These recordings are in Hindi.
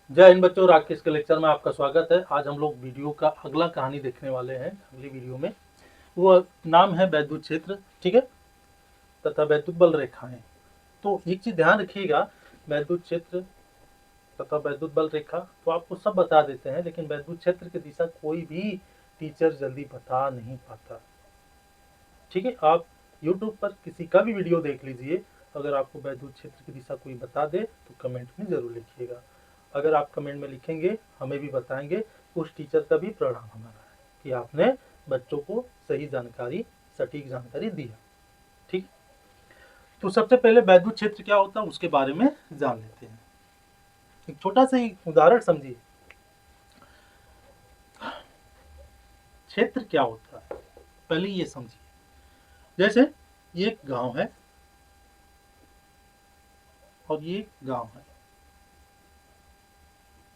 जय हिंद बच्चों, राकेश के लेक्चर में आपका स्वागत है। आज हम लोग वीडियो का अगला कहानी देखने वाले हैं। अगली वीडियो में वो नाम है वैद्युत क्षेत्र, ठीक है, तथा वैद्युत बल रेखाएं। तो एक चीज ध्यान रखिएगा, वैद्युत क्षेत्र तथा वैद्युत बल रेखा तो आपको सब बता देते हैं, लेकिन वैद्युत क्षेत्र की दिशा कोई भी टीचर जल्दी बता नहीं पाता। ठीक है, आप यूट्यूब पर किसी का भी वीडियो देख लीजिए, अगर आपको वैद्युत क्षेत्र की दिशा कोई बता दे तो कमेंट में जरूर लिखिएगा। अगर आप कमेंट में लिखेंगे, हमें भी बताएंगे, उस टीचर का भी प्रणाम हमारा है कि आपने बच्चों को सही जानकारी, सटीक जानकारी दी है। ठीक, तो सबसे पहले वैद्युत क्षेत्र क्या होता है उसके बारे में जान लेते हैं। एक छोटा सा ही उदाहरण समझिए, क्षेत्र क्या होता है पहले ये समझिए। जैसे ये एक गांव है और ये गांव है,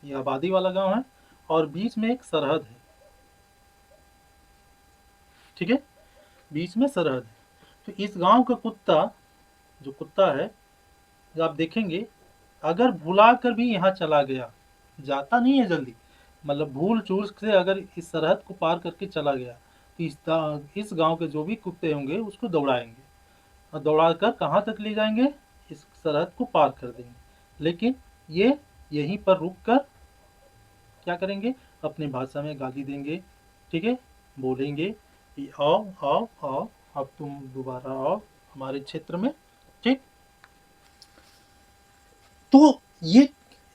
ये आबादी वाला गांव है और बीच में एक सरहद है। ठीक है, बीच में सरहद है। तो इस गांव का कुत्ता, जो कुत्ता है, जो आप देखेंगे, अगर भुला कर भी यहाँ चला गया, जाता नहीं है जल्दी, मतलब भूल चूक से अगर इस सरहद को पार करके चला गया तो इस गांव के जो भी कुत्ते होंगे उसको दौड़ाएंगे और दौड़ा कर कहाँ तक ले जाएंगे, इस सरहद को पार कर देंगे। लेकिन ये यहीं पर रुक कर क्या करेंगे, अपनी भाषा में गाली देंगे। ठीक है, बोलेंगे कि आओ आओ आओ, अब तुम दोबारा आओ हमारे क्षेत्र में। ठीक, तो ये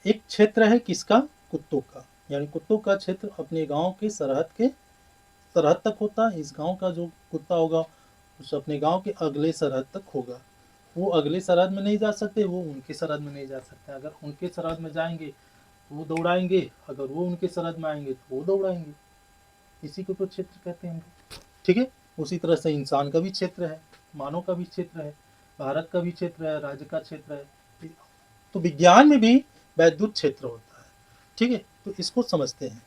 एक क्षेत्र है किसका, कुत्तों का, यानी कुत्तों का क्षेत्र अपने गांव के सरहद तक होता है। इस गांव का जो कुत्ता होगा उस अपने गांव के अगले सरहद तक होगा। वो अगले सरहद में नहीं जा सकते, वो उनके सरहद में नहीं जा सकते। अगर उनके सरहद में जाएंगे तो वो दौड़ाएंगे, अगर वो उनके सरहद में आएंगे तो वो दौड़ाएंगे। इसी को तो क्षेत्र कहते हैं। ठीक है, उसी तरह से इंसान का भी क्षेत्र है, मानव का भी क्षेत्र है, भारत का भी क्षेत्र है, राज्य का क्षेत्र है। तो विज्ञान में भी वैद्युत क्षेत्र होता है। ठीक है, तो इसको समझते हैं।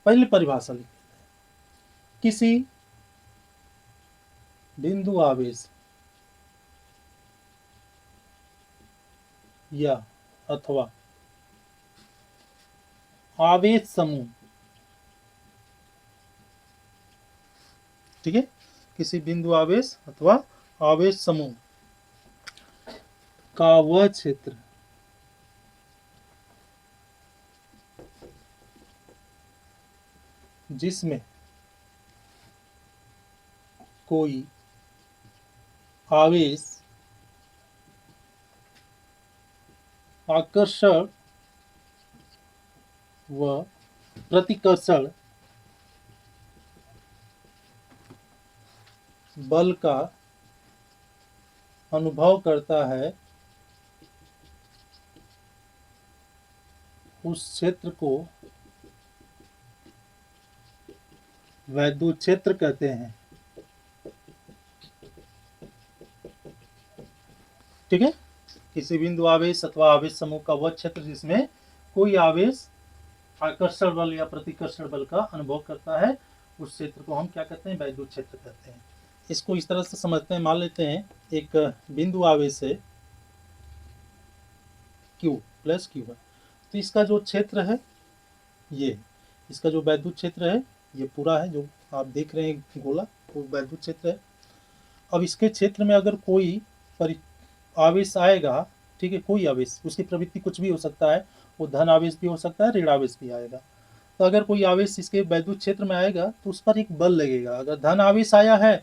पहली परिभाषा लिखते हैं, किसी बिंदु आवेश या अथवा आवेश समूह, ठीक है, किसी बिंदु आवेश अथवा आवेश समूह का वह क्षेत्र जिसमें कोई आवेश आकर्षण व प्रतिकर्षण बल का अनुभव करता है, उस क्षेत्र को वैद्युत क्षेत्र कहते हैं। ठीक है, किसी बिंदु आवेश अथवा आवेश समूह का वह क्षेत्र जिसमें कोई आवेश आकर्षण बल या प्रतिकर्षण बल का अनुभव करता है, उस क्षेत्र को हम क्या कहते हैं, वैद्युत क्षेत्र कहते हैं। इसको इस तरह से समझते हैं, मान लेते हैं एक बिंदु आवेश है Q प्लस Q है, तो इसका जो क्षेत्र है ये, इसका जो वैद्युत क्षेत्र है ये पूरा है, जो आप देख रहे हैं गोला, वो वैद्युत क्षेत्र है। अब इसके क्षेत्र में अगर कोई आवेश आएगा, ठीक है, कोई आवेश, उसकी प्रवृत्ति कुछ भी हो सकता है, वो धन आवेश भी हो सकता है, ऋण आवेश भी आएगा। तो अगर कोई आवेश इसके वैद्युत क्षेत्र में आएगा तो उस पर एक बल लगेगा। अगर धन आवेश आया है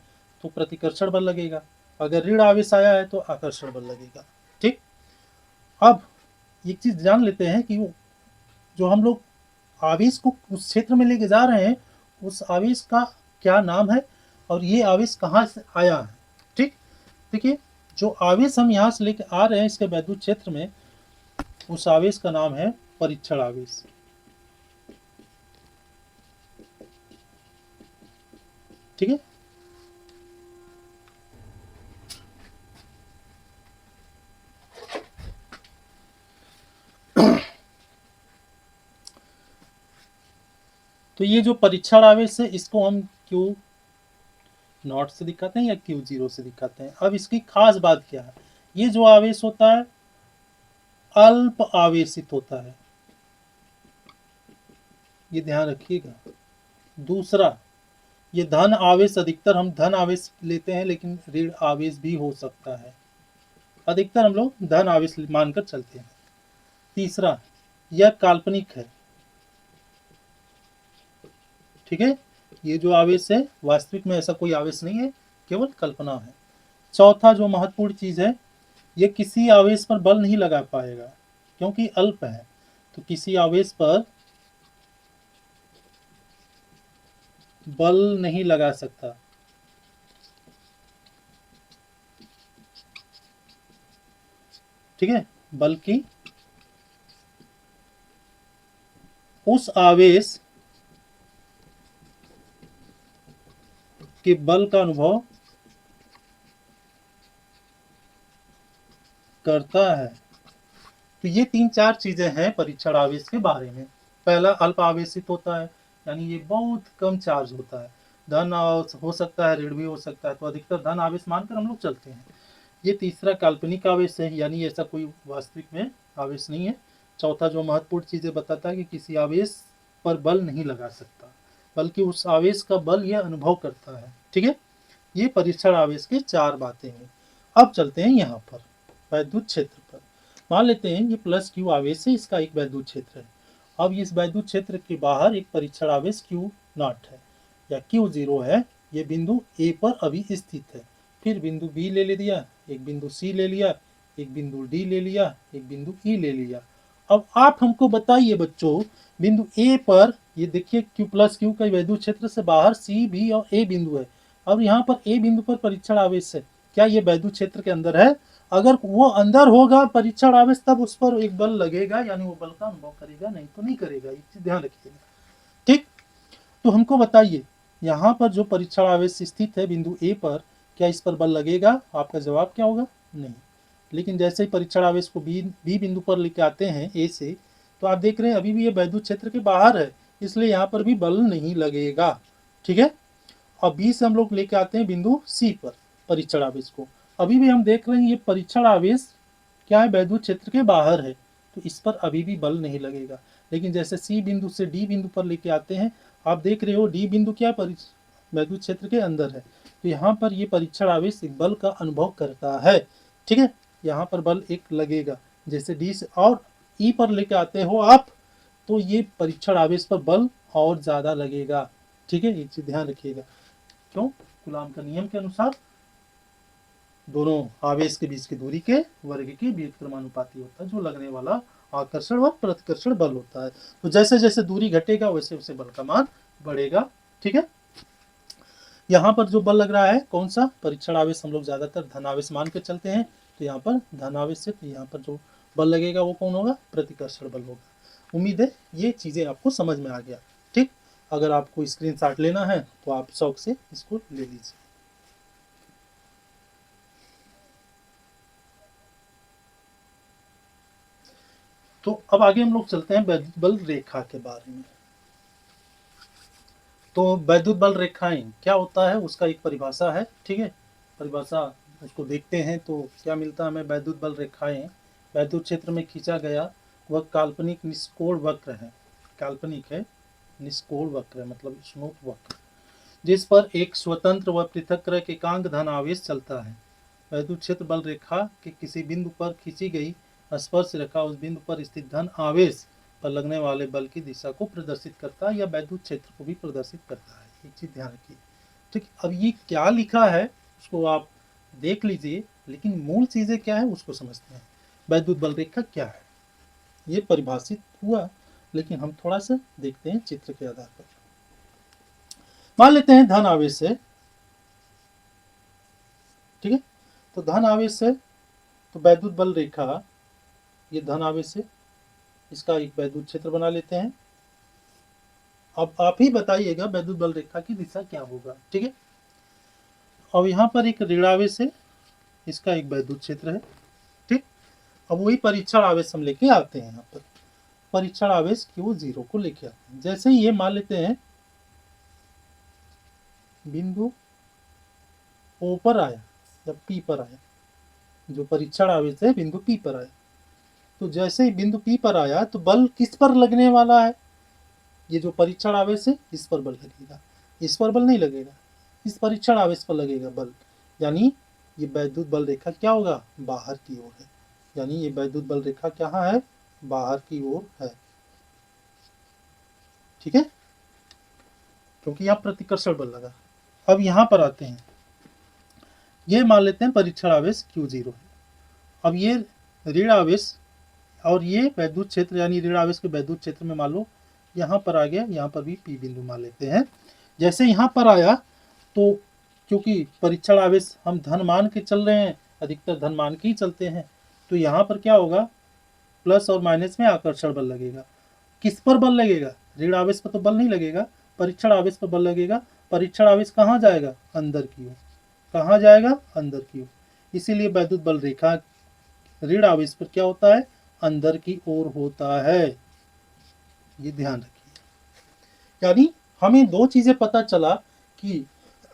तो प्रतिकर्षण बल लगेगा, अगर ऋण आवेश आया है तो आकर्षण बल लगेगा। ठीक, अब एक चीज जान लेते हैं कि जो हम लोग आवेश को उस क्षेत्र में लेके जा रहे हैं, उस आवेश का क्या नाम है और ये आवेश कहाँ से आया है। ठीक, देखिए, जो आवेश हम यहाँ से लेके आ रहे हैं इसके वैद्युत क्षेत्र में, उस आवेश का नाम है परीक्षण आवेश। ठीक है, तो ये जो परीक्षण आवेश है इसको हम क्यू नॉट से दिखाते हैं या Q0 से दिखाते हैं। अब इसकी खास बात क्या है, ये जो आवेश होता है अल्प आवेशित होता है, ये ध्यान रखिएगा। दूसरा, ये धन आवेश, अधिकतर हम धन आवेश लेते हैं लेकिन ऋण आवेश भी हो सकता है, अधिकतर हम लोग धन आवेश मानकर चलते हैं। तीसरा, यह काल्पनिक है, ठीक है, ये जो आवेश है वास्तविक में ऐसा कोई आवेश नहीं है, केवल कल्पना है। चौथा जो महत्वपूर्ण चीज है, ये किसी आवेश पर बल नहीं लगा पाएगा क्योंकि अल्प है, तो किसी आवेश पर बल नहीं लगा सकता। ठीक है, बल्कि उस आवेश के बल का अनुभव करता है। तो ये 3-4 चीजें हैं परीक्षण आवेश के बारे में। पहला, अल्प आवेशित होता है, यानी ये बहुत कम चार्ज होता है, धन हो सकता है ऋण भी हो सकता है, तो अधिकतर धन आवेश मानकर हम लोग चलते हैं। ये तीसरा काल्पनिक आवेश है, यानी ऐसा कोई वास्तविक में आवेश नहीं है। चौथा जो महत्वपूर्ण चीजें बताता है कि किसी आवेश पर बल नहीं लगा सकता, बल्कि उस आवेश का बल यह अनुभव करता है। ठीक है, ये परीक्षण आवेश के 4 बातें हैं। अब चलते हैं यहाँ पर वैद्युत क्षेत्र पर। मान लेते हैं ये प्लस क्यू आवेश है, इसका एक वैद्युत क्षेत्र है। अब इस वैद्युत क्षेत्र के बाहर एक परीक्षण आवेश क्यू नॉट है या Q0 है, ये बिंदु ए पर अभी स्थित है। फिर बिंदु बी ले लिया, एक बिंदु सी ले लिया, एक बिंदु डी ले लिया, एक बिंदु ई ले लिया। अब आप हमको बताइए बच्चों, बिंदु ए पर ये देखिए Q प्लस क्यू का वैद्युत क्षेत्र से बाहर सी बी और ए बिंदु है। अब यहाँ पर ए बिंदु पर परीक्षण आवेश है, क्या ये वैद्युत क्षेत्र के अंदर है? अगर वो अंदर होगा परीक्षण आवेश, तब उस पर एक बल लगेगा, यानी वो बल का अनुभव करेगा, नहीं तो नहीं करेगा, ये चीज ध्यान रखिएगा। ठीक, तो हमको बताइए यहाँ पर जो परीक्षण आवेश स्थित है बिंदु ए पर, क्या इस पर बल लगेगा? आपका जवाब क्या होगा? नहीं। लेकिन जैसे ही परीक्षण आवेश को बी बिंदु पर लेके आते हैं ए से, तो आप देख रहे हैं अभी भी ये वैद्युत क्षेत्र के बाहर है, इसलिए यहाँ पर भी बल नहीं लगेगा। ठीक है, और बी से हम लोग लेके आते हैं बिंदु सी पर परीक्षण आवेश को, अभी भी हम देख रहे हैं ये परीक्षण आवेश क्या है, वैद्युत क्षेत्र के बाहर है, तो इस पर अभी भी बल नहीं लगेगा। लेकिन जैसे सी बिंदु से डी बिंदु पर लेके आते हैं, आप देख रहे हो डी बिंदु क्या वैद्युत क्षेत्र के अंदर है, तो यहाँ पर ये परीक्षण आवेश एक बल का अनुभव करता है। ठीक है, यहाँ पर बल एक लगेगा। जैसे डी से और ई पर लेके आते हो आप, तो ये परीक्षण आवेश पर बल और ज्यादा लगेगा। ठीक है, ये चीज ध्यान रखिएगा। क्यों? कूलाम का नियम के अनुसार दोनों आवेश के बीच की दूरी के वर्ग के व्युत्क्रमानुपाती होता है, जो लगने वाला आकर्षण व प्रतिकर्षण बल होता है। तो जैसे जैसे दूरी घटेगा वैसे वैसे बल का मान बढ़ेगा। ठीक है, यहाँ पर जो बल लग रहा है कौन सा? परीक्षण आवेश हम लोग ज्यादातर धन आवेश मान के चलते हैं, तो यहाँ पर धन आवेश से, तो यहाँ पर जो बल लगेगा वो कौन होगा? प्रतिकर्षण बल होगा। उम्मीद है ये चीजें आपको समझ में आ गया। ठीक, अगर आपको स्क्रीनशॉट लेना है तो आप शौक से इसको ले लीजिए। तो अब आगे हम लोग चलते हैं वैद्युत बल रेखा के बारे में। तो वैद्युत बल रेखाएं क्या होता है, उसका एक परिभाषा है। ठीक है, परिभाषा उसको देखते हैं तो क्या मिलता है हमें। वैद्युत बल रेखाएं वैद्युत क्षेत्र में खींचा गया वह काल्पनिक निष्कोण वक्र है, काल्पनिक है, निष्कोण वक्र है मतलब स्मूथ वक्र, जिस पर एक स्वतंत्र व पृथक एकांक धन आवेश चलता है। वैद्युत क्षेत्र बल रेखा के किसी बिंदु पर खींची गई स्पर्श रेखा उस बिंदु पर स्थित धन आवेश पर लगने वाले बल की दिशा को प्रदर्शित करता है या वैद्युत क्षेत्र को भी प्रदर्शित करता है। एक चीज ध्यान रखिए। ठीक, अब ये क्या लिखा है उसको आप देख लीजिए, लेकिन मूल चीजें क्या है उसको समझते हैं। वैद्युत बल रेखा क्या है ये परिभाषित हुआ, लेकिन हम थोड़ा सा देखते हैं चित्र के आधार पर। मान लेते हैं धन आवेश है, ठीक है, तो धन आवेश है, तो वैद्युत बल रेखा ये धन आवेश है, इसका एक वैद्युत क्षेत्र बना लेते हैं। अब आप ही बताइएगा वैद्युत बल रेखा की दिशा क्या होगा। ठीक है, अब यहाँ पर एक ऋण आवेश है, इसका एक वैद्युत क्षेत्र है। ठीक, अब वही परीक्षण आवेश हम लेके आते हैं। यहाँ पर परीक्षण आवेश Q0 को लेके आते हैं। जैसे ही ये मान लेते हैं बिंदु ओ पर आया या पी पर आया, जो परीक्षण आवेश है बिंदु पी पर आया, तो जैसे ही बिंदु पी पर आया तो बल किस पर लगने वाला है, ये जो परीक्षण आवेश है इस पर बल लगेगा, इस पर बल नहीं लगेगा, इस परीक्षण आवेश पर लगेगा बल, यानी ये वैद्युत बल रेखा क्या होगा, बाहर की ओर है, यानी ये वैद्युत बल रेखा कहाँ है, बाहर की ओर है। ठीक है, क्योंकि यहाँ प्रतिकर्षण बल लगा। अब यहाँ पर आते हैं, ये मान लेते हैं परीक्षण आवेश Q0 है। अब ये ऋण आवेश और ये वैद्युत क्षेत्र यानी ऋण आवेश के वैद्युत क्षेत्र में मान लो यहाँ पर आ गया, यहाँ पर भी P बिंदु मान लेते हैं। जैसे यहाँ पर आया तो क्योंकि परीक्षण आवेश हम धन मान के चल रहे हैं, अधिकतर धन मान के ही चलते हैं, तो यहाँ पर क्या होगा, प्लस और माइनस में आकर्षण बल लगेगा। किस पर बल लगेगा, ऋण आवेश पर तो बल नहीं लगेगा, परीक्षण आवेश पर बल लगेगा। परीक्षण आवेश कहाँ जाएगा, अंदर की ओर, कहाँ जाएगा, अंदर की ओर, इसीलिए वैद्युत बल रेखा ऋण आवेश पर क्या होता है, अंदर की ओर होता है, ये ध्यान रखिए। यानी हमें दो चीजें पता चला कि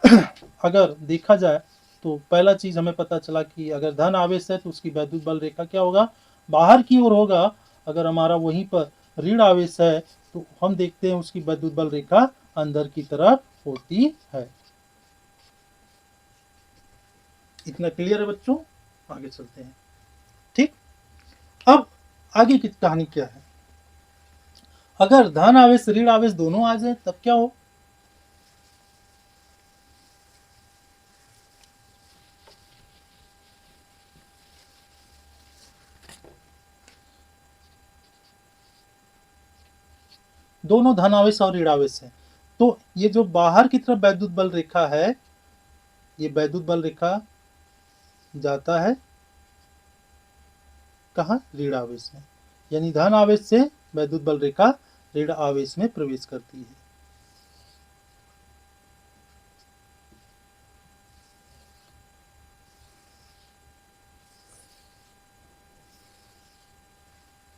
अगर देखा जाए तो पहला चीज हमें पता चला कि अगर धन आवेश है तो उसकी वैद्युत बल रेखा क्या होगा, बाहर की ओर होगा। अगर हमारा वहीं पर ऋण आवेश है तो हम देखते हैं उसकी वैद्युत बल रेखा अंदर की तरफ होती है। इतना क्लियर है बच्चों, आगे चलते हैं। ठीक, अब आगे की कहानी क्या है, अगर धन आवेश ऋण आवेश दोनों आ जाए तब क्या हो, दोनों धन आवेश और ऋण आवेश है, तो ये जो बाहर की तरफ वैद्युत बल रेखा है, ये वैद्युत बल रेखा जाता है कहाँ, ऋण आवेश में, यानी धन आवेश से वैद्युत बल रेखा ऋण आवेश में प्रवेश करती है।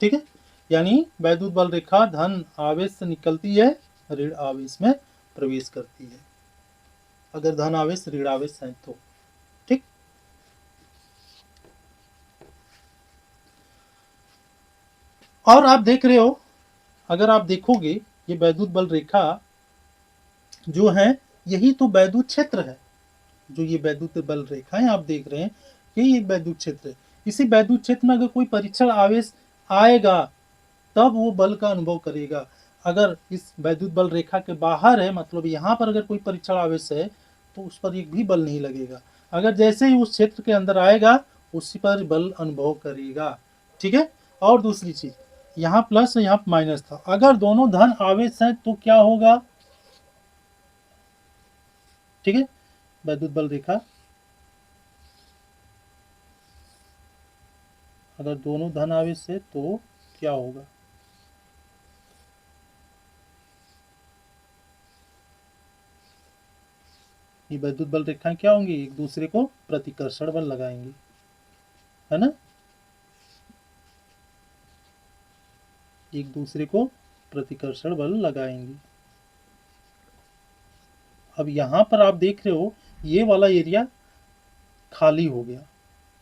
ठीक है, यानी वैद्युत बल रेखा धन आवेश से निकलती है, ऋण आवेश में प्रवेश करती है, अगर धन आवेश ऋण आवेश है तो। ठीक, और आप देख रहे हो, अगर आप देखोगे ये वैद्युत बल रेखा जो है यही तो वैद्युत क्षेत्र है, जो ये वैद्युत बल रेखा है आप देख रहे हैं, यही एक वैद्युत क्षेत्र है। इसी वैद्युत क्षेत्र में अगर कोई परीक्षण आवेश आएगा तब वो बल का अनुभव करेगा। अगर इस वैद्युत बल रेखा के बाहर है, मतलब यहाँ पर अगर कोई परीक्षण आवेश है तो उस पर एक भी बल नहीं लगेगा, अगर जैसे ही उस क्षेत्र के अंदर आएगा उसी पर बल अनुभव करेगा। ठीक है, और दूसरी चीज, यहाँ प्लस यहाँ माइनस था, अगर दोनों धन आवेश हैं तो क्या होगा, ठीक है, वैद्युत बल रेखा अगर दोनों धन आवेश है तो क्या होगा, ये वैद्युत बल रेखाएं क्या होंगी, एक दूसरे को प्रतिकर्षण बल लगाएंगे, है ना, एक दूसरे को प्रतिकर्षण बल लगाएंगे। अब यहां पर आप देख रहे हो ये वाला एरिया खाली हो गया,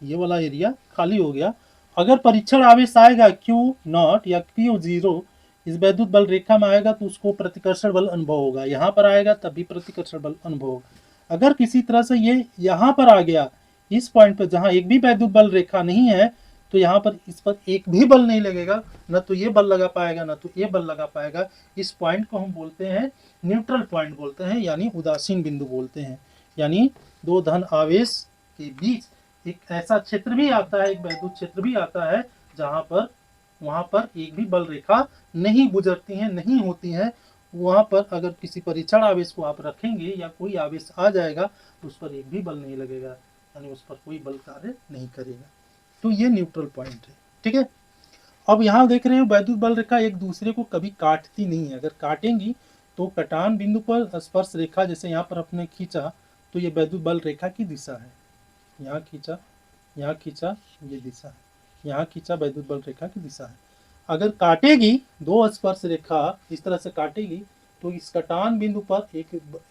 ये वाला एरिया खाली हो गया। अगर परीक्षण आवेश आएगा Q0 या Q0 इस वैद्युत बल रेखा में आएगा तो उसको प्रतिकर्षण बल अनुभव होगा, यहाँ पर आएगा तब भी प्रतिकर्षण बल अनुभव होगा। अगर किसी तरह से ये यहाँ पर आ गया, इस पॉइंट पर जहाँ एक भी वैद्युत बल रेखा नहीं है, तो यहाँ पर इस पर एक भी बल नहीं लगेगा, न तो ये बल लगा पाएगा न तो ये बल लगा पाएगा। इस पॉइंट को हम बोलते हैं न्यूट्रल पॉइंट बोलते हैं, यानी उदासीन बिंदु बोलते हैं। यानी दो धन आवेश के बीच एक ऐसा क्षेत्र भी आता है, एक वैद्युत क्षेत्र भी आता है जहां पर वहां पर एक भी बल रेखा नहीं गुजरती है, नहीं होती है। वहां पर अगर किसी परीक्षण आवेश को आप रखेंगे या कोई आवेश आ जाएगा तो उस पर एक भी बल नहीं लगेगा, यानी उस पर कोई बल कार्य नहीं करेगा। तो ये न्यूट्रल पॉइंट है। ठीक है, अब यहाँ देख रहे हो वैद्युत बल रेखा एक दूसरे को कभी काटती नहीं है, अगर काटेंगी तो कटान बिंदु पर स्पर्श रेखा, जैसे यहाँ पर अपने खींचा तो ये वैद्युत बल रेखा की दिशा है, यहाँ खींचा, यहाँ खींचा, ये दिशा है, यहाँ खींचा, वैद्युत बल रेखा की दिशा है। अगर काटेगी दो स्पर्श रेखा इस तरह से काटेगी तो इस कटान बिंदु पर एक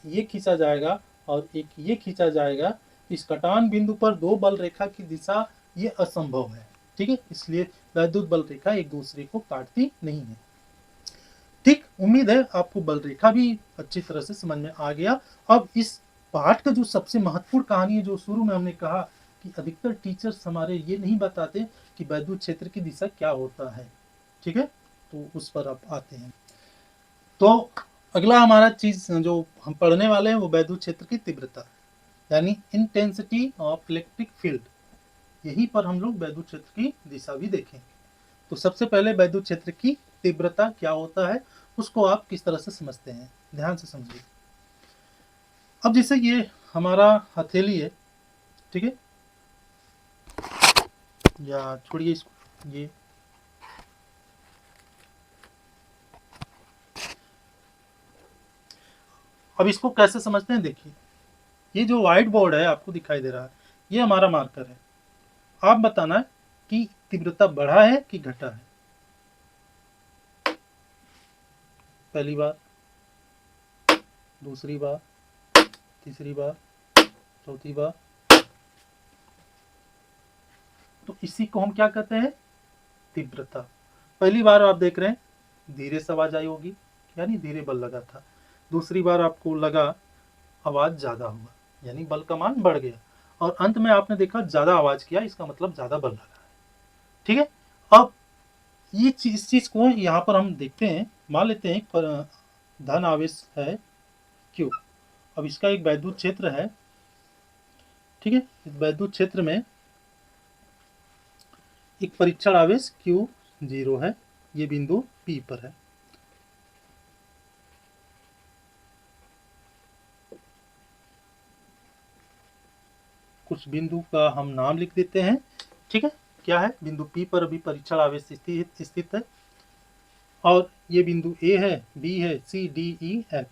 ये खींचा जाएगा और एक ये खींचा जाएगा, इस कटान बिंदु पर दो बल रेखा की दिशा ये असंभव है, ठीक है, इसलिए वैद्युत बल रेखा एक दूसरे को काटती नहीं है। ठीक, उम्मीद है आपको बल रेखा भी अच्छी तरह से समझ में आ गया। अब इस पाठ का जो सबसे महत्वपूर्ण कहानी है, जो शुरू में हमने कहा कि अधिकतर टीचर्स हमारे ये नहीं बताते कि वैद्युत क्षेत्र की दिशा क्या होता है, ठीक है, तो उस पर अब आते हैं। तो अगला हमारा चीज जो हम पढ़ने वाले हैं वो वैद्युत क्षेत्र की तीव्रता, यानी इंटेंसिटी ऑफ इलेक्ट्रिक फील्ड, यहीं पर हम लोग वैद्युत क्षेत्र की दिशा भी देखेंगे। तो सबसे पहले वैद्युत क्षेत्र की तीव्रता क्या होता है उसको आप किस तरह से समझते हैं, ध्यान से समझिए। अब जैसे ये हमारा हथेली है, ठीक है, या छोड़िए इसको, ये अब इसको कैसे समझते हैं, देखिए ये जो व्हाइट बोर्ड है आपको दिखाई दे रहा है, ये हमारा मार्कर है। आप बताना है कि तीव्रता बढ़ा है कि घटा है। पहली बार, दूसरी बार, तीसरी बार, चौथी बार। तो इसी को हम क्या कहते हैं, तीव्रता। पहली बार आप देख रहे हैं धीरे से आवाज आई होगी, यानी धीरे बल लगा था। दूसरी बार आपको लगा आवाज ज्यादा हुआ, यानी बल का मान बढ़ गया। और अंत में आपने देखा ज्यादा आवाज किया, इसका मतलब ज्यादा बल लगा है, ठीक है। अब ये चीज, इस चीज को यहाँ पर हम देखते हैं, मान लेते हैं पर धन आवेश है क्यू। अब इसका एक वैद्युत क्षेत्र है, ठीक है, इस वैद्युत क्षेत्र में एक परीक्षण आवेश क्यू 0 है, ये बिंदु पी पर है। कुछ बिंदु का हम नाम लिख देते हैं, ठीक है, क्या है, बिंदु पी पर अभी परीक्षण आवेश स्थित है। और ये बिंदु ए है, बी है, सी, डी, ई, एफ,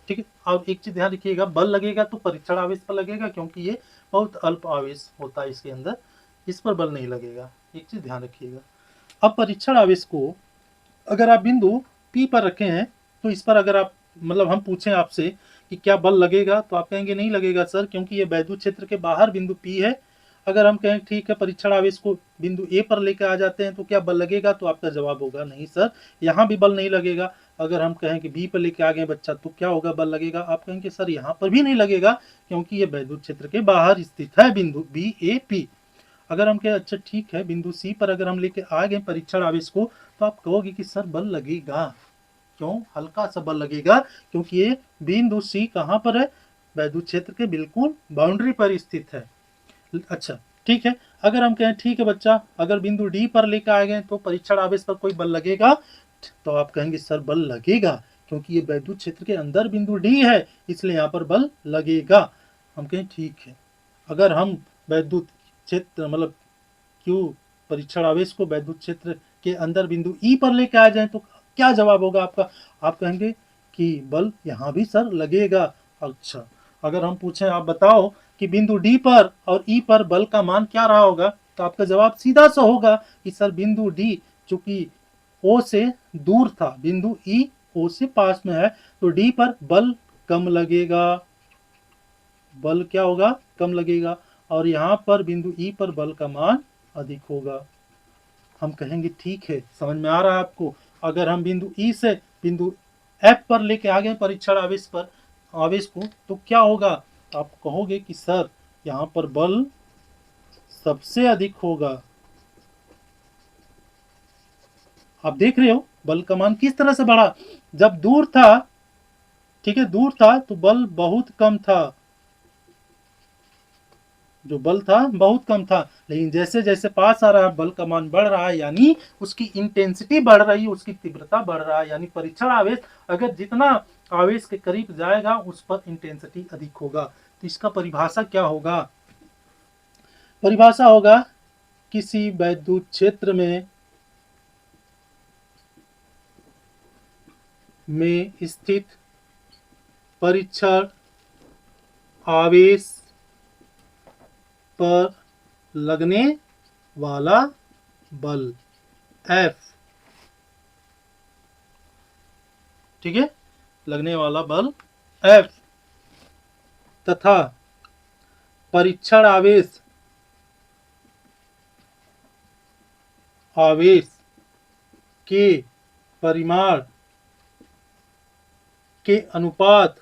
ठीक है। और एक चीज ध्यान रखिएगा, बल लगेगा तो परीक्षण आवेश पर लगेगा, क्योंकि ये बहुत अल्प आवेश होता है इसके अंदर, इस पर बल नहीं लगेगा, एक चीज ध्यान रखिएगा। अब परीक्षण आवेश को अगर आप बिंदु पी पर रखे हैं, तो इस पर अगर आप मतलब हम पूछें आपसे कि क्या बल लगेगा, तो आप कहेंगे नहीं लगेगा सर, क्योंकि ये वैद्युत क्षेत्र के बाहर बिंदु पी है। अगर हम कहें ठीक है परीक्षण आवेश को बिंदु ए पर लेकर आ जाते हैं तो क्या बल लगेगा, तो आपका जवाब होगा नहीं सर, यहाँ भी बल नहीं लगेगा। अगर हम कहें कि बी पर लेके आ गए बच्चा, तो क्या होगा, बल लगेगा। आप कहेंगे सर यहाँ पर भी नहीं लगेगा, क्योंकि ये वैद्युत क्षेत्र के बाहर स्थित है बिंदु बी ए पी। अगर हम कहें अच्छा ठीक है बिंदु सी पर अगर हम लेके आ गए परीक्षण आवेश को, तो आप कहोगे कि सर बल लगेगा, क्यों, हल्का सा बल लगेगा, क्योंकि ये बिंदु सी कहाँ पर है, वैद्युत क्षेत्र के बिल्कुल बाउंड्री पर स्थित है। अच्छा ठीक है, अगर हम कहें ठीक है बच्चा, अगर बिंदु डी पर लेकर आ गए तो परीक्षण आवेश पर कोई बल लगेगा, तो आप कहेंगे सर बल लगेगा, क्योंकि ये वैद्युत क्षेत्र के अंदर बिंदु डी है, इसलिए यहाँ पर बल लगेगा। हम कहें ठीक है, अगर हम वैद्युत क्षेत्र मतलब क्यू परीक्षण आवेश को वैद्युत क्षेत्र के अंदर बिंदु ई पर लेके आ जाए, तो क्या जवाब होगा आपका, आप कहेंगे कि बल यहाँ भी सर लगेगा। अच्छा, अगर हम पूछें आप बताओ कि बिंदु डी पर और ई पर बल का मान क्या रहा होगा, तो आपका जवाब सीधा सा होगा कि सर बिंदु डी चूंकि ओ से दूर था, बिंदु ई ओ से पास में है, तो डी पर बल कम लगेगा, बल क्या होगा, कम लगेगा। और यहाँ पर बिंदु ई पर बल का मान अधिक होगा। हम कहेंगे ठीक है, समझ में आ रहा है आपको। अगर हम बिंदु ई से बिंदु एफ पर लेके आ गए परीक्षण आवेश पर आवेश को, तो क्या होगा, आप कहोगे कि सर यहाँ पर बल सबसे अधिक होगा। आप देख रहे हो बल का मान किस तरह से बढ़ा, जब दूर था, ठीक है, दूर था तो बल बहुत कम था, जो बल था बहुत कम था, लेकिन जैसे जैसे पास आ रहा है बल का मान बढ़ रहा है, यानी उसकी इंटेंसिटी बढ़ रही है, उसकी तीव्रता बढ़ रहा है, यानी परीक्षण आवेश अगर जितना आवेश के करीब जाएगा उस पर इंटेंसिटी अधिक होगा। तो इसका परिभाषा क्या होगा, परिभाषा होगा किसी वैद्युत क्षेत्र में स्थित परीक्षण आवेश पर लगने वाला बल F, ठीक है, लगने वाला बल F तथा परीक्षण आवेश आवेश के परिमाण के अनुपात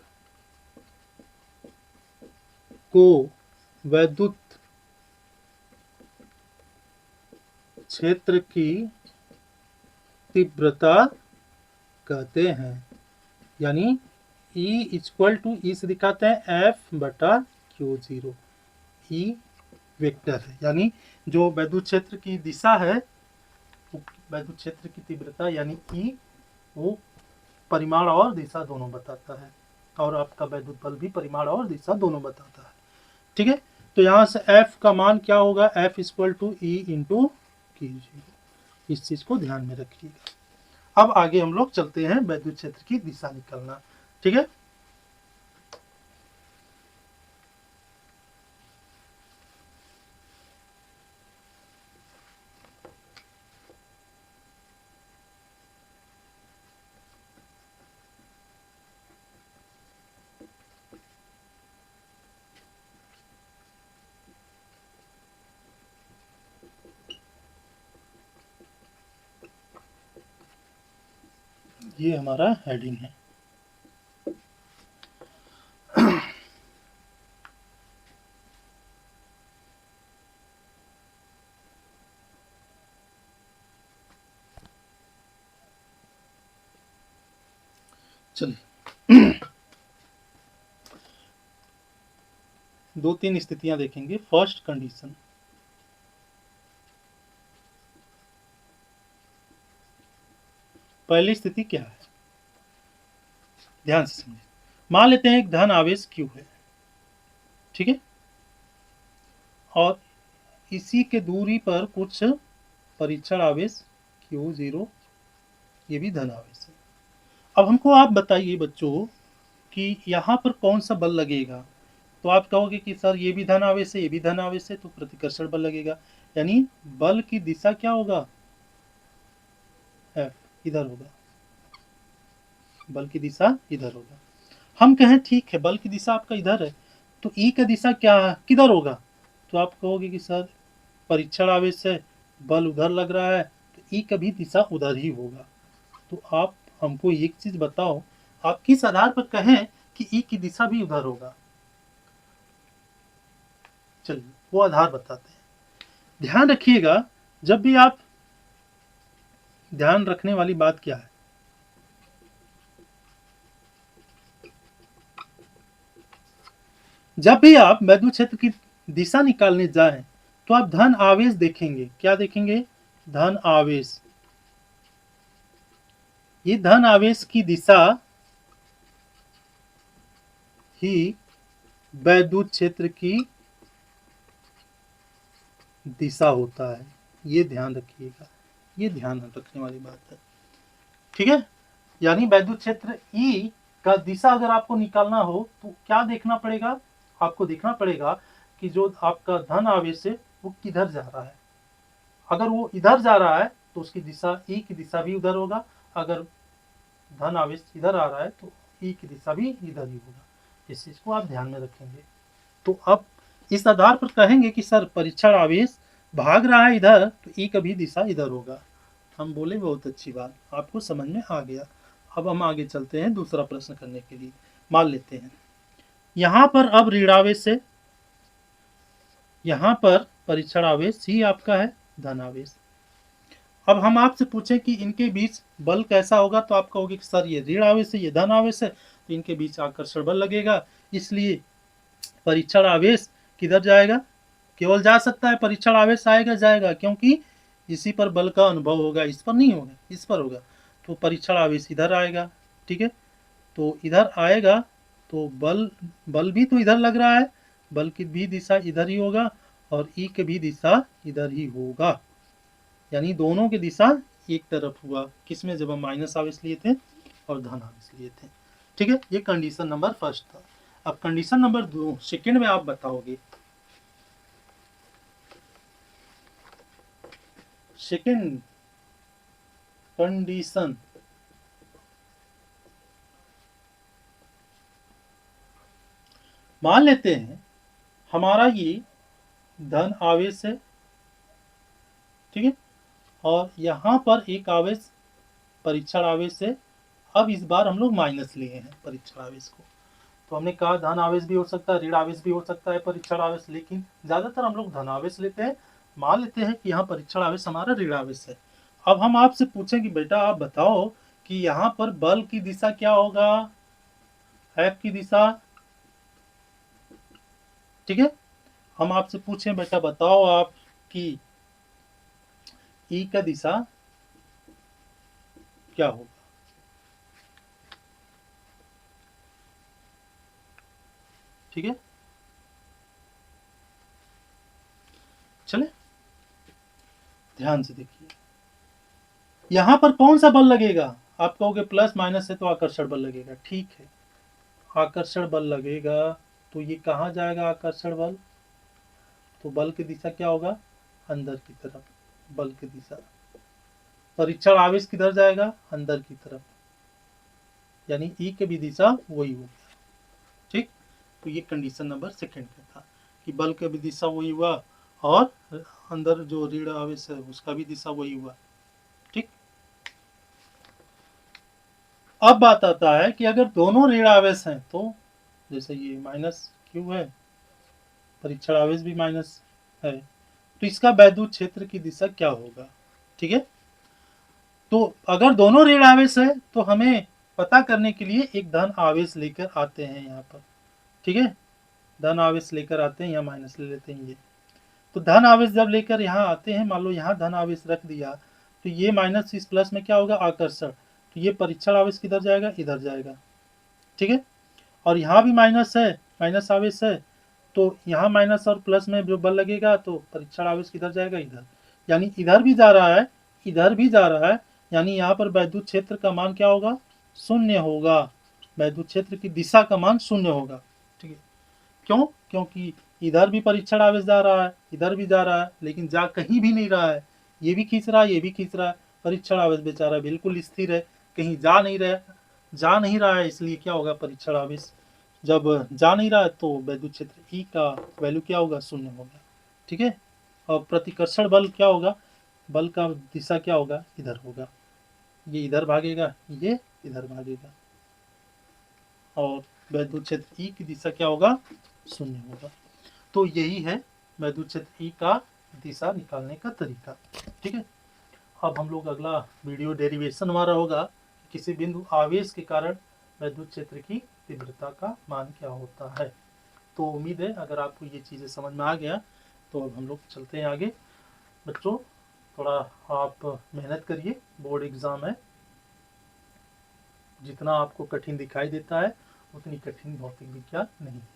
को वैद्युत क्षेत्र की तीव्रता कहते हैं। यानी E इक्वल टू ई से दिखाते हैं F बटा Q0। E वेक्टर है, यानी जो वैद्युत क्षेत्र की दिशा है, वैद्युत क्षेत्र की तीव्रता यानी E, वो परिमाण और दिशा दोनों बताता है, और आपका वैद्युत बल भी परिमाण और दिशा दोनों बताता है। ठीक है, तो यहाँ से F का मान क्या होगा, F equal to E into Q0। इस चीज को ध्यान में रखिएगा। अब आगे हम लोग चलते हैं वैद्युत क्षेत्र की दिशा निकालना। ठीक है, ये हमारा हेडिंग है। चलिए, दो तीन स्थितियां देखेंगे। फर्स्ट कंडीशन, पहली स्थिति क्या है, ध्यान से समझिए। मान लेते हैं एक धन आवेश Q है, ठीक है, और इसी के दूरी पर कुछ परीक्षण आवेश Q0, ये भी धन आवेश है। अब हमको आप बताइए बच्चों कि यहाँ पर कौन सा बल लगेगा। तो आप कहोगे कि सर ये भी धन आवेश है, ये भी धन आवेश है, तो प्रतिकर्षण बल लगेगा। यानी बल की दिशा क्या होगा, F, इधर होगा, बल की दिशा इधर होगा। हम कहें ठीक है बल की दिशा आपका इधर है, तो E का दिशा क्या है, किधर होगा। तो आप कहोगे कि सर परीक्षण आवेश है, बल उधर लग रहा है, तो E का भी दिशा उधर ही होगा। तो आप हमको एक चीज बताओ, आप किस आधार पर कहें कि E की दिशा भी उधर होगा। चलिए वो आधार बताते हैं। ध्यान रखिएगा, जब भी आप, ध्यान रखने वाली बात क्या है, जब भी आप वैद्युत क्षेत्र की दिशा निकालने जाएं तो आप धन आवेश देखेंगे। क्या देखेंगे, धन आवेश। ये धन आवेश की दिशा ही वैद्युत क्षेत्र की दिशा होता है। ये ध्यान रखिएगा, ये ध्यान रखने वाली बात है। ठीक है, यानी वैद्युत क्षेत्र E का दिशा अगर आपको निकालना हो तो क्या देखना पड़ेगा, आपको देखना पड़ेगा कि जो आपका धन आवेश है वो किधर जा रहा है। अगर वो इधर जा रहा है तो उसकी दिशा E की दिशा भी उधर होगा। अगर धन आवेश इधर आ रहा है तो E की दिशा भी इधर ही होगा। इस चीज को आप ध्यान में रखेंगे। तो अब इस आधार पर कहेंगे कि सर परीक्षण आवेश भाग रहा है इधर, तो E का भी दिशा इधर होगा। हम बोले बहुत अच्छी बात, आपको समझ में आ गया। अब हम आगे चलते हैं दूसरा प्रश्न करने के लिए। मान लेते हैं यहाँ पर अब ऋणावेश है, यहाँ पर परीक्षण आवेश ही आपका है धन आवेश। अब हम आपसे पूछें कि इनके बीच बल कैसा होगा, तो आप कहोगे कि सर ये ऋण आवेश है, ये धन आवेश है, तो इनके बीच आकर्षण बल लगेगा। इसलिए परीक्षण आवेश किधर जाएगा, केवल जा सकता है परीक्षण आवेश आएगा जाएगा, क्योंकि इसी पर बल का अनुभव होगा, इस पर नहीं होगा, इस पर होगा। तो परीक्षण आवेश इधर आएगा। ठीक है, तो इधर आएगा तो बल बल भी तो इधर लग रहा है, बल की भी दिशा इधर ही होगा और ई की भी दिशा इधर ही होगा। यानी दोनों की दिशा एक तरफ हुआ, किसमें, जब हम माइनस आवेश लिए थे और धन आवेश लिए थे। ठीक है, ये कंडीशन नंबर फर्स्ट था। अब कंडीशन नंबर 2 सेकंड में आप बताओगे। सेकंड कंडीशन, मान लेते हैं हमारा ये धन आवेश है, ठीक है, और यहाँ पर एक आवेश परीक्षण आवेश है। अब इस बार हम लोग माइनस लिए हैं परीक्षण आवेश को, तो हमने कहा धन आवेश भी हो सकता है, ऋण आवेश भी हो सकता है परीक्षण आवेश, लेकिन ज्यादातर हम लोग धन आवेश लेते हैं। मान लेते हैं कि यहाँ परीक्षण आवेश हमारा ऋण आवेश है। अब हम आपसे पूछें कि बेटा आप बताओ कि यहाँ पर बल की दिशा क्या होगा, एफ की दिशा, ठीक है। हम आपसे पूछें बेटा बताओ आप कि ई का दिशा क्या होगा, ठीक है। चले ध्यान से देखिए, यहां पर कौन सा बल लगेगा, आप कहोगे प्लस माइनस है तो आकर्षण बल लगेगा, ठीक है, आकर्षण बल लगेगा। तो ये कहाँ जाएगा आकर्षण बल, तो बल की दिशा क्या होगा, अंदर की तरफ, बल की दिशा। परीक्षण आवेश किधर जाएगा, अंदर की तरफ, यानी ई की भी दिशा वही होगी, ठीक। तो ये कंडीशन नंबर सेकंड का था कि बल का भी दिशा वही हुआ और अंदर जो ऋण आवेश है उसका भी दिशा वही हुआ, ठीक। अब बात आता है कि अगर दोनों ऋण आवेश हैं तो, जैसे ये माइनस क्यू है, परीक्षण आवेश भी माइनस है, तो इसका वैद्युत क्षेत्र की दिशा क्या होगा, ठीक है। तो अगर दोनों ऋण आवेश है तो हमें पता करने के लिए एक धन आवेश लेकर आते हैं यहाँ पर, ठीक है, धन आवेश लेकर आते हैं, यहाँ माइनस ले लेते हैं ये। तो धन आवेश जब लेकर यहाँ आते हैं, मान लो यहाँ धन आवेश रख दिया, तो ये माइनस इस प्लस में क्या होगा आकर्षण, तो ये परीक्षण आवेश किधर जाएगा, इधर जाएगा, ठीक है। और यहाँ भी माइनस है, माइनस आवेश है, तो यहाँ माइनस और प्लस में जो बल लगेगा तो परीक्षण आवेश किधर जाएगा, इधर, यानी इधर भी जा रहा है, इधर भी जा रहा है, यानी यहाँ पर वैद्युत क्षेत्र का मान क्या होगा, शून्य होगा, वैद्युत क्षेत्र की दिशा का मान शून्य होगा, ठीक है। क्यों, क्योंकि इधर भी परीक्षण आवेश जा रहा है, इधर भी जा रहा है, लेकिन जा कहीं भी नहीं रहा है, ये भी खींच रहा है, ये भी खींच रहा है, परीक्षण आवेश बेचारा बिल्कुल स्थिर है, कहीं जा नहीं रहा है, इसलिए क्या होगा, परीक्षण आवेश जब जा नहीं रहा है तो वैद्युत क्षेत्र ई का वैल्यू क्या होगा, शून्य होगा, ठीक है। और प्रतिकर्षण बल क्या होगा, बल का दिशा क्या होगा, इधर होगा, ये इधर भागेगा, ये इधर भागेगा, और वैद्युत क्षेत्र ई की दिशा क्या होगा, शून्य होगा। तो यही है वैद्युत क्षेत्र ई का दिशा निकालने का तरीका, ठीक है। अब हम लोग अगला वीडियो डेरिवेशन हमारा होगा, किसी बिंदु आवेश के कारण वैद्युत क्षेत्र की तीव्रता का मान क्या होता है। तो उम्मीद है अगर आपको ये चीज़ें समझ में आ गया, तो अब हम लोग चलते हैं आगे। बच्चों थोड़ा आप मेहनत करिए, बोर्ड एग्ज़ाम है, जितना आपको कठिन दिखाई देता है उतनी कठिन भौतिक विज्ञान नहीं है।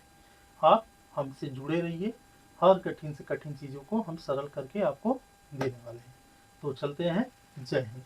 आप हमसे जुड़े रहिए, हर कठिन से कठिन चीज़ों को हम सरल करके आपको देने वाले हैं। तो चलते हैं, जय हिंद।